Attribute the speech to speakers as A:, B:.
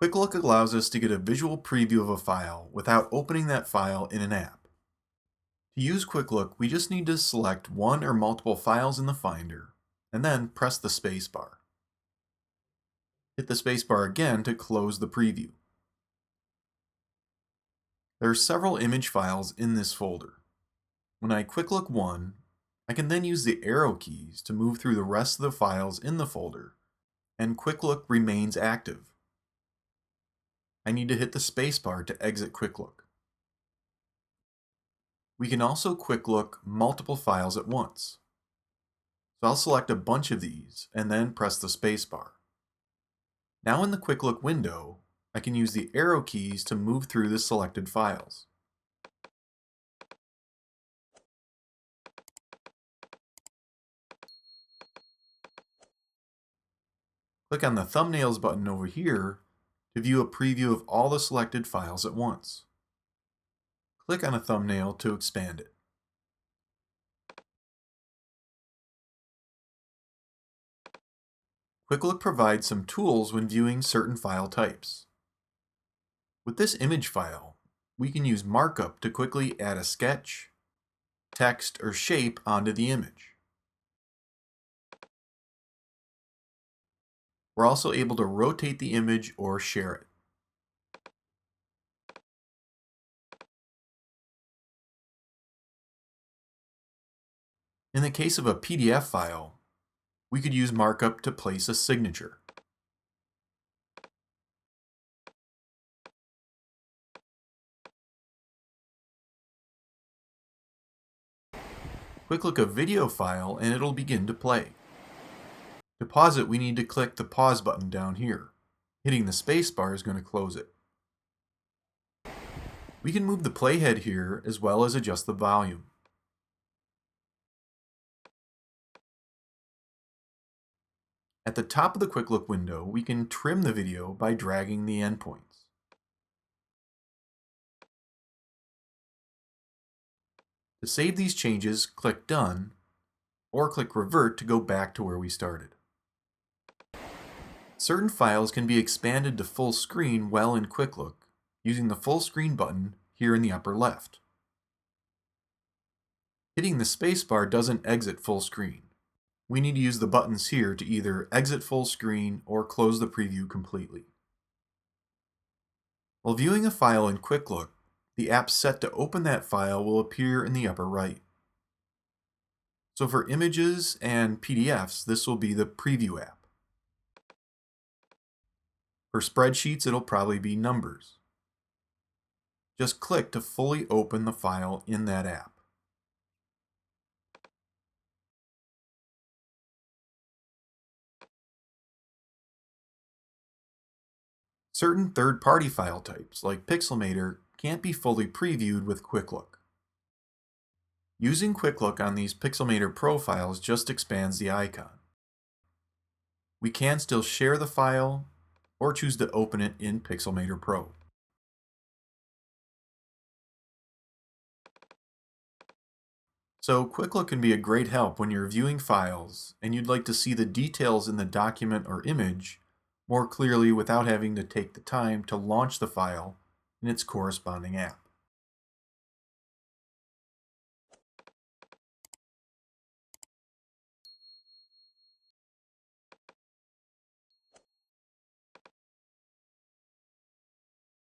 A: Quick Look allows us to get a visual preview of a file without opening that file in an app. To use Quick Look, we just need to select one or multiple files in the Finder, and then press the spacebar. Hit the spacebar again to close the preview. There are several image files in this folder. When I Quick Look one, I can then use the arrow keys to move through the rest of the files in the folder, and Quick Look remains active. I need to hit the spacebar to exit Quick Look. We can also Quick Look multiple files at once. So I'll select a bunch of these and then press the spacebar. Now in the Quick Look window, I can use the arrow keys to move through the selected files. Click on the Thumbnails button over here to view a preview of all the selected files at once. Click on a thumbnail to expand it. Quick Look provides some tools when viewing certain file types. With this image file, we can use Markup to quickly add a sketch, text, or shape onto the image. We're also able to rotate the image or share it. In the case of a PDF file, we could use Markup to place a signature. Quick Look a video file and it'll begin to play. To pause it, we need to click the pause button down here. Hitting the spacebar is going to close it. We can move the playhead here as well as adjust the volume. At the top of the Quick Look window, we can trim the video by dragging the endpoints. To save these changes, click Done, or click Revert to go back to where we started. Certain files can be expanded to full screen while in Quick Look using the full screen button here in the upper left. Hitting the spacebar doesn't exit full screen. We need to use the buttons here to either exit full screen or close the preview completely. While viewing a file in Quick Look, the app set to open that file will appear in the upper right. So for images and PDFs, this will be the Preview app. For spreadsheets, it'll probably be Numbers. Just click to fully open the file in that app. Certain third-party file types, like Pixelmator, can't be fully previewed with Quick Look. Using Quick Look on these Pixelmator profiles just expands the icon. We can still share the file or choose to open it in Pixelmator Pro. So Quick Look can be a great help when you're viewing files and you'd like to see the details in the document or image more clearly without having to take the time to launch the file in its corresponding app.